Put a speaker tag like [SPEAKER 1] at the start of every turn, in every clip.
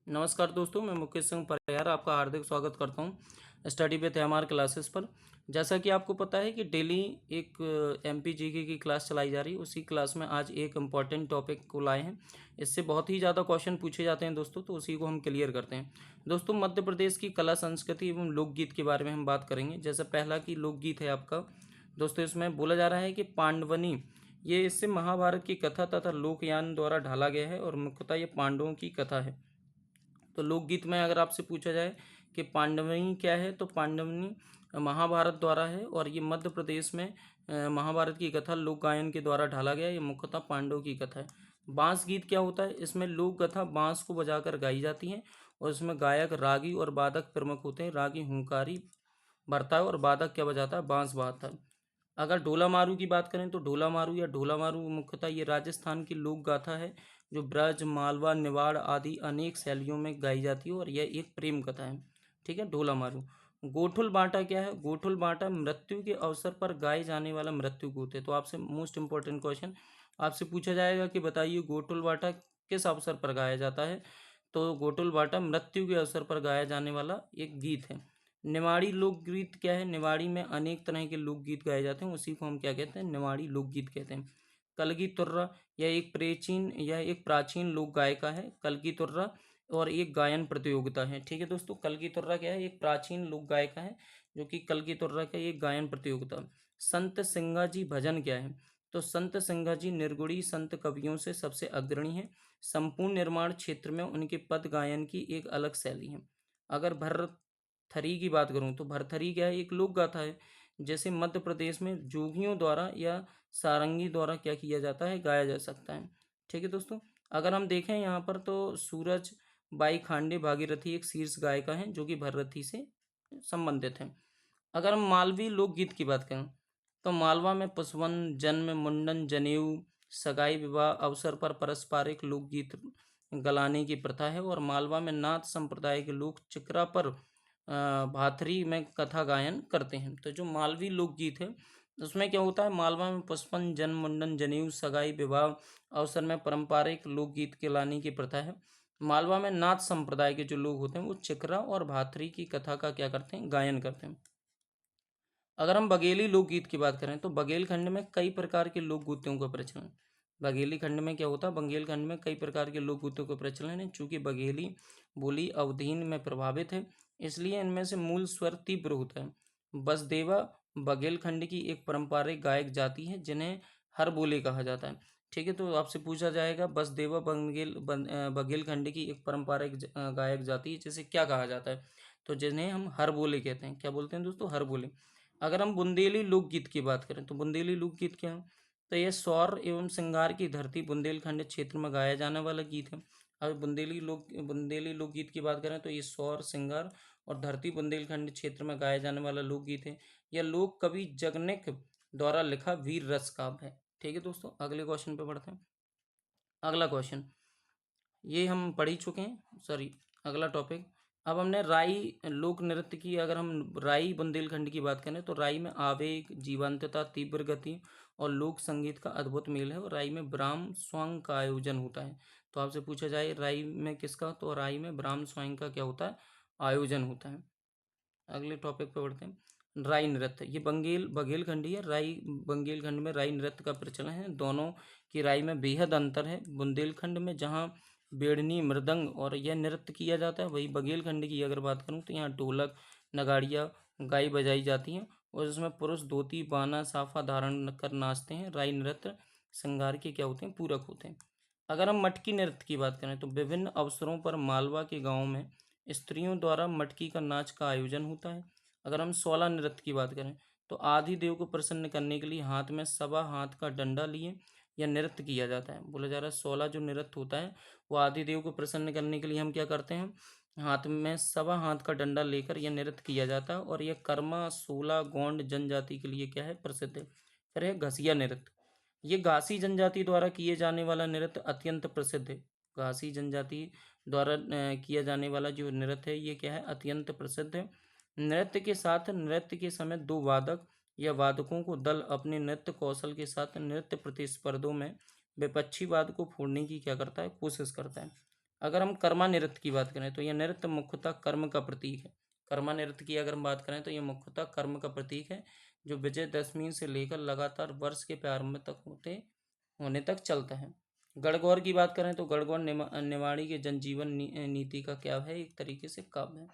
[SPEAKER 1] नमस्कार दोस्तों, मैं मुकेश सिंह परिहार आपका हार्दिक स्वागत करता हूं स्टडी विथ एमआर क्लासेस पर। जैसा कि आपको पता है कि डेली एक एमपी जीके की क्लास चलाई जा रही है। उसी क्लास में आज एक इम्पॉर्टेंट टॉपिक को लाए हैं। इससे बहुत ही ज़्यादा क्वेश्चन पूछे जाते हैं दोस्तों, तो उसी को हम क्लियर करते हैं। दोस्तों, मध्य प्रदेश की कला संस्कृति एवं लोकगीत के बारे में हम बात करेंगे। जैसे पहला की लोकगीत है आपका दोस्तों, इसमें बोला जा रहा है कि पांडवनी, ये इससे महाभारत की कथा तथा लोकयान द्वारा ढाला गया है और मुख्यतः ये पांडवों की कथा है। तो लोकगीत में अगर आपसे पूछा जाए कि पांडवनी क्या है, तो पांडवनी महाभारत द्वारा है और ये मध्य प्रदेश में महाभारत की कथा लोक गायन के द्वारा ढाला गया। ये मुख्यतः पांडवों की कथा है। बांस गीत क्या होता है? इसमें लोक कथा बांस को बजाकर गाई जाती है और इसमें गायक रागी और वादक प्रमुख होते हैं। रागी हुंकारी भरता है और वादक क्या बजाता है? बांस बजाता है। अगर ढोला मारू की बात करें तो ढोला मारू या ढोला मारू मुख्यतः ये राजस्थान की लोक गाथा है, जो ब्रज, मालवा, निवाड़ आदि अनेक शैलियों में गाई जाती है और यह एक प्रेम कथा है। ठीक है, ढोला मारू। गोठुल बांटा क्या है? गोठुल बांटा मृत्यु के अवसर पर गाए जाने वाला मृत्यु गीत है। तो आपसे मोस्ट इंपॉर्टेंट क्वेश्चन आपसे पूछा जाएगा कि बताइए गोठुल बांटा किस अवसर पर गाया जाता है? तो गोठुल बांटा मृत्यु के अवसर पर गाया जाने वाला एक गीत है। निवाड़ी लोकगीत क्या है? निवाड़ी में अनेक तरह के लोकगीत गाए जाते हैं, उसी को हम क्या कहते हैं? निवाड़ी लोकगीत कहते हैं। कलगी तुर्रा, यह एक प्राचीन लोक गायिका है। कलगी तुर्रा और एक गायन प्रतियोगिता है। ठीक है दोस्तों, कलगी तुर्रा क्या है? एक प्राचीन लोक गायिका है, जो कि कलगी तुर्रा का एक गायन प्रतियोगिता। संत सिंगा जी भजन क्या है? तो संत सिंगा जी निर्गुणी संत कवियों से सबसे अग्रणी है। संपूर्ण निर्माण क्षेत्र में उनके पद गायन की एक अलग शैली है। अगर भरथरी की बात करूं तो भरथरी क्या है? एक लोक गाथा है। जैसे मध्य प्रदेश में जोगियों द्वारा या सारंगी द्वारा क्या किया जाता है? गाया जा सकता है। ठीक है दोस्तों, अगर हम देखें यहाँ पर तो सूरज बाई खांडे भागीरथी एक शीर्ष गायिका हैं, जो कि भरथरी से संबंधित हैं। अगर हम मालवी लोकगीत की बात करें तो मालवा में पुष्पन, जन्म, मुंडन, जनेऊ, सगाई, विवाह अवसर पर पारस्परिक लोकगीत गलाने की प्रथा है और मालवा में नाथ संप्रदाय के लोग चिकरा पर भाथरी में कथा गायन करते हैं। तो जो मालवी लोकगीत है उसमें क्या होता है? मालवा में पुष्पन, जन्म, मुंडन, जनेऊ, सगाई, विवाह अवसर में पारंपरिक लोकगीत के लाने की प्रथा है। मालवा में नाथ संप्रदाय के जो लोग होते हैं वो चिकरा और भाथरी की कथा का क्या करते हैं? गायन करते हैं। अगर हम बघेली लोकगीत की बात करें तो बघेलखंड में कई प्रकार के लोक गीतों का प्रचलन। बघेली खंड में क्या होता है? बघेलखंड में कई प्रकार के लोक गीतों का प्रचलन है। चूंकि बघेली बोली अवधीन में प्रभावित है, इसलिए इनमें से मूल स्वर तीव्र होता है। बसदेवा बघेलखंड की एक पारंपरिक गायक जाति है, जिन्हें हर बोले कहा जाता है। ठीक है, तो आपसे पूछा जाएगा बसदेवा बघेलखंड की एक पारंपरिक गायक जाति है, जिसे क्या कहा जाता है? तो जिन्हें हम हर बोले कहते हैं। क्या बोलते हैं दोस्तों? हर बोले। अगर हम बुंदेली लोकगीत की बात करें तो बुंदेली लोकगीत क्या है? तो यह सौर एवं श्रृंगार की धरती बुंदेलखंड क्षेत्र में गाया जाने वाला गीत है। अब बुंदेली लोकगीत की बात करें तो ये सौर, श्रृंगार और धरती बुंदेलखंड क्षेत्र में गाया जाने वाला लोकगीत है। यह लोक कवि जगनिक द्वारा लिखा वीर रस काव्य है। ठीक है दोस्तों, अगले क्वेश्चन पे बढ़ते हैं। अगला क्वेश्चन ये हम पढ़ ही चुके हैं, सॉरी, अगला टॉपिक। अब हमने राई लोक नृत्य की, अगर हम राई बुंदेलखंड की बात करें तो राई में आवेग, जीवंतता, तीव्र गति और लोक संगीत का अद्भुत मेल है और राई में ब्राह्म स्वंग का आयोजन होता है। तो आपसे पूछा जाए राई में किसका, तो राई में ब्राह्म स्वंग का क्या होता है? आयोजन होता है। अगले टॉपिक पे बढ़ते हैं। राई नृत्य, ये बघेलखंडी है। राई बघेलखंड में राई नृत्य का प्रचलन है। दोनों की राई में बेहद अंतर है। बुंदेलखंड में जहाँ बेड़नी, मृदंग और यह नृत्य किया जाता है, वही बघेलखंड की अगर बात करूँ तो यहाँ ढोलक, नगाड़ियाँ, गाई बजाई जाती हैं और इसमें पुरुष धोती, बाना, साफा धारण कर नाचते हैं। राई नृत्य श्रृंगार के क्या होते हैं? पूरक होते हैं। अगर हम मटकी नृत्य की बात करें तो विभिन्न अवसरों पर मालवा के गाँव में स्त्रियों द्वारा मटकी का नाच का आयोजन होता है। अगर हम सोला नृत्य की बात करें तो आदि देव को प्रसन्न करने के लिए हाथ में सवा हाथ का डंडा लिए यह नृत्य किया जाता है। बोला जा रहा है सोला जो नृत्य होता है वो आदि देव को प्रसन्न करने के लिए हम क्या करते हैं? हाथ में सवा हाथ का डंडा लेकर यह नृत्य किया जाता है और यह कर्मा, सोला, गोंड जनजाति के लिए क्या है? प्रसिद्ध है। फिर है घसिया नृत्य। ये घासी जनजाति द्वारा किए जाने वाला नृत्य अत्यंत प्रसिद्ध है। घासी जनजाति द्वारा किया जाने वाला जो नृत्य है ये क्या है? अत्यंत प्रसिद्ध है। नृत्य के साथ नृत्य के समय दो वादक या वादकों को दल अपने नृत्य कौशल के साथ नृत्य प्रतिस्पर्धों में विपक्षी वाद को फोड़ने की क्या करता है? कोशिश करता है। अगर हम कर्मा नृत्य की बात करें तो यह नृत्य मुख्यतः कर्म का प्रतीक है। कर्मा नृत्य की अगर हम बात करें तो यह मुख्यतः कर्म का प्रतीक है, जो विजयदशमी से लेकर लगातार वर्ष के प्रारंभ तक होने तक चलता है। गणगौर की बात करें तो गणगौर निमाड़ी के जनजीवन नीति का क्या है, एक तरीके से काव्य है।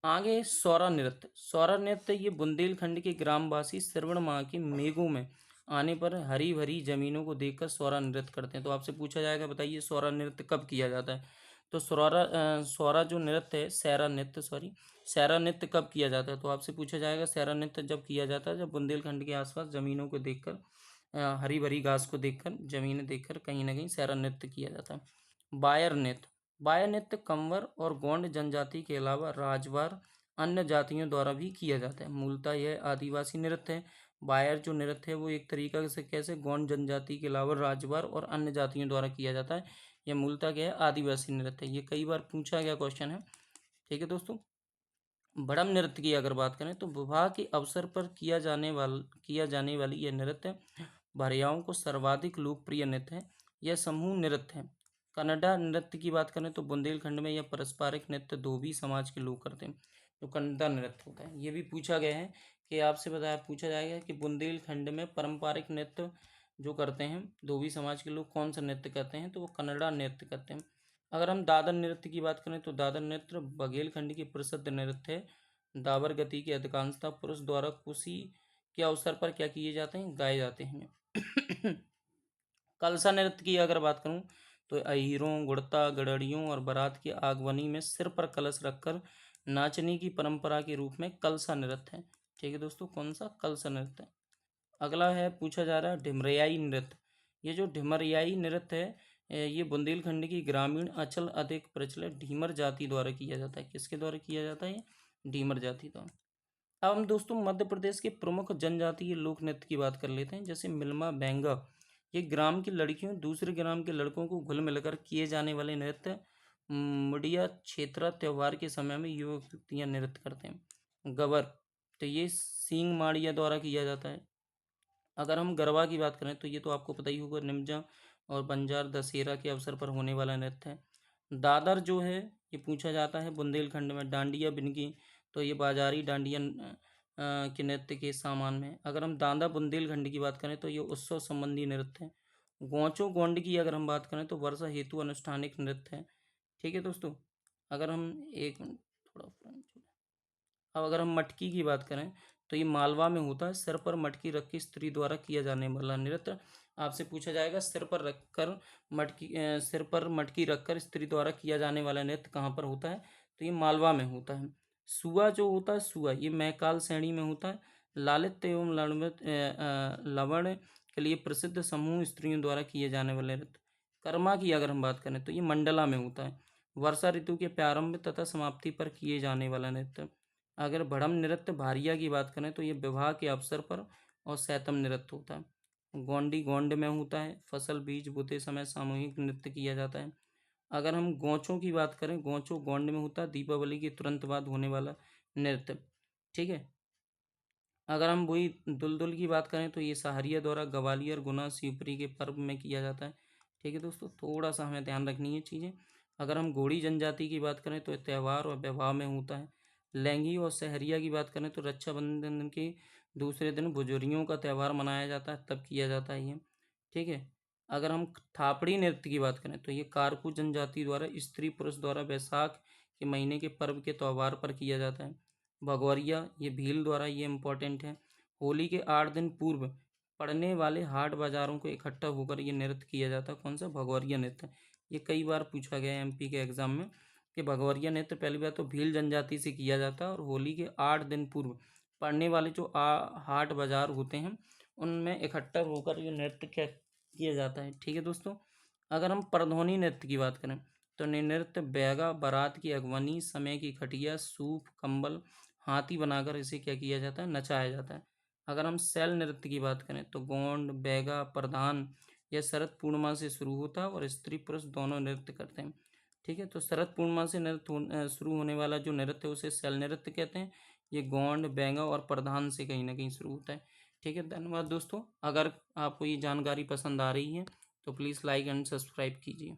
[SPEAKER 1] आगे सौरा नृत्य। सौरा नृत्य ये बुंदेलखंड के ग्रामवासी श्रवण माह के मेघों में आने पर हरी भरी जमीनों को देखकर सौरा नृत्य करते हैं। तो आपसे पूछा जाएगा, बताइए सौरा नृत्य कब किया जाता है। तो सौरा जो नृत्य है, सैरा नृत्य कब किया जाता है। तो आपसे पूछा जाएगा सैरा नृत्य जब किया जाता है जब बुंदेलखंड के आसपास जमीनों को देखकर, हरी भरी घास को देखकर, जमीनें देखकर कहीं ना कहीं सैरा नृत्य किया जाता है। बायर नृत्य। बायर नृत्य कंवर और गोंड जनजाति के अलावा राजवार अन्य जातियों द्वारा भी किया जाता है। मूलतः यह आदिवासी नृत्य है। बायर जो नृत्य है वो एक तरीका से कैसे गोंड जनजाति के अलावा राजवार और अन्य जातियों द्वारा किया जाता है। यह मूलतः क्या है, आदिवासी नृत्य है। ये कई बार पूछा गया क्वेश्चन है। ठीक है दोस्तों, भड़म नृत्य की अगर बात करें तो विवाह के अवसर पर किया जाने वाली यह नृत्य भारियाओं को सर्वाधिक लोकप्रिय नृत्य है। यह समूह नृत्य है। कन्नड़ा नृत्य की बात करें तो बुंदेलखंड में यह पारंपरिक नृत्य धोबी समाज के लोग करते हैं, जो कन्नड़ा नृत्य होता है। ये भी पूछा गया है कि आपसे पूछा जाएगा कि बुंदेलखंड में पारंपरिक नृत्य जो करते हैं धोबी समाज के लोग कौन सा नृत्य करते हैं, तो वो कन्नड़ा नृत्य करते हैं। अगर हम दादर नृत्य की बात करें तो दादर नृत्य बघेलखंड की प्रसिद्ध नृत्य है। दाबर गति की अधिकांशतः पुरुष द्वारा खुशी के अवसर पर क्या किए जाते हैं, गाए जाते हैं। कलसा नृत्य की अगर बात करूं तो अहीरों, गुड़ता, गड़ड़ियों और बारात की आगवनी में सिर पर कलश रखकर नाचने की परंपरा के रूप में कलसा नृत्य है। ठीक है दोस्तों, कौन सा, कलसा नृत्य है। अगला है, पूछा जा रहा है ढिमरियाई नृत्य। ये जो ढिमरियाई नृत्य है ये बुंदेलखंड की ग्रामीण अचल अधिक प्रचलित ढीमर जाति द्वारा किया जाता है। किसके द्वारा किया जाता है, ढीमर जाति द्वारा। अब हम दोस्तों मध्य प्रदेश के प्रमुख जनजातीय लोक नृत्य की बात कर लेते हैं, जैसे मिलमा बैंगा। ये ग्राम की लड़कियों दूसरे ग्राम के लड़कों को घुल मिलकर किए जाने वाले नृत्य मुड़िया क्षेत्र त्योहार के समय में युवतियाँ नृत्य करते हैं। गबर, तो ये सींग माड़िया द्वारा किया जाता है। अगर हम गरबा की बात करें तो ये तो आपको पता ही होगा, निमजा और बंजार दशहरा के अवसर पर होने वाला नृत्य है। दादर जो है ये पूछा जाता है बुंदेलखंड में डांडिया बिनगी, तो ये बाजारी डांडिया के नृत्य के सामान में। अगर हम दांदा बुंदेलखंड की बात करें तो ये उत्सव संबंधी नृत्य है। गोंचो गोंड की अगर हम बात करें तो वर्षा हेतु अनुष्ठानिक नृत्य है। ठीक है दोस्तों, अगर हम एक मिनट थोड़ा अब अगर हम मटकी की बात करें तो ये मालवा में होता है। सिर पर मटकी रख के स्त्री द्वारा किया जाने वाला नृत्य। आपसे पूछा जाएगा सिर पर मटकी रखकर स्त्री द्वारा किया जाने वाला नृत्य कहाँ पर होता है, तो ये मालवा में होता है। सुआ जो होता है, सुआ ये मैकाल श्रेणी में होता है। लालित एवं लवण के लिए प्रसिद्ध समूह स्त्रियों द्वारा किए जाने वाले नृत्य। कर्मा की अगर हम बात करें तो ये मंडला में होता है। वर्षा ऋतु के प्रारंभ तथा समाप्ति पर किए जाने वाला नृत्य। अगर भड़म नृत्य भारिया की बात करें तो ये विवाह के अवसर पर और सैतम नृत्य होता है। गोंडी गोंड में होता है। फसल बीज बोते समय सामूहिक नृत्य किया जाता है। अगर हम गोंचों की बात करें, गोंचो गोंड में होता है, दीपावली के तुरंत बाद होने वाला नृत्य। ठीक है, अगर हम वही दुलदुल की बात करें तो ये सहारिया द्वारा ग्वालियर, गुना, शिवपुरी के पर्व में किया जाता है। ठीक है दोस्तों, थोड़ा सा हमें ध्यान रखनी है चीज़ें। अगर हम घोड़ी जनजाति की बात करें तो ये त्यौहार और विवाह में होता है। लैंगी और सहरिया की बात करें तो रक्षाबंधन के दूसरे दिन बुजुर्गियों का त्यौहार मनाया जाता है, तब किया जाता है ये। ठीक है, अगर हम थापड़ी नृत्य की बात करें तो ये कारकू जनजाति द्वारा स्त्री पुरुष द्वारा वैशाख के महीने के पर्व के त्यौहार पर किया जाता है। भगौरिया ये भील द्वारा, ये इम्पोर्टेंट है। होली के 8 दिन पूर्व पड़ने वाले हाट बाजारों को इकट्ठा होकर ये नृत्य किया जाता है। कौन सा, भगौरिया नृत्य। ये कई बार पूछा गया है एमपी के एग्जाम में कि भगौरिया नृत्य पहली बार तो भील जनजाति से किया जाता है और होली के 8 दिन पूर्व पड़ने वाले जो हाट बाजार होते हैं उनमें इकट्ठा होकर ये नृत्य क्या किया जाता है। ठीक है दोस्तों, अगर हम परधौनी नृत्य की बात करें तो नृत्य बैगा बारात की अगवानी समय की खटिया सूप कंबल हाथी बनाकर इसे क्या किया जाता है, नचाया जाता है। अगर हम शैल नृत्य की बात करें तो गोंड बैगा प्रधान यह शरद पूर्णिमा से शुरू होता है और स्त्री पुरुष दोनों नृत्य करते हैं। ठीक है, तो शरद पूर्णिमा से नृत्य शुरू होने वाला जो नृत्य है उसे शैल नृत्य कहते हैं। ये गोंड बैंगा और प्रधान से कहीं ना कहीं शुरू होता है। ठीक है, धन्यवाद दोस्तों। अगर आपको ये जानकारी पसंद आ रही है तो प्लीज़ लाइक एंड सब्सक्राइब कीजिए।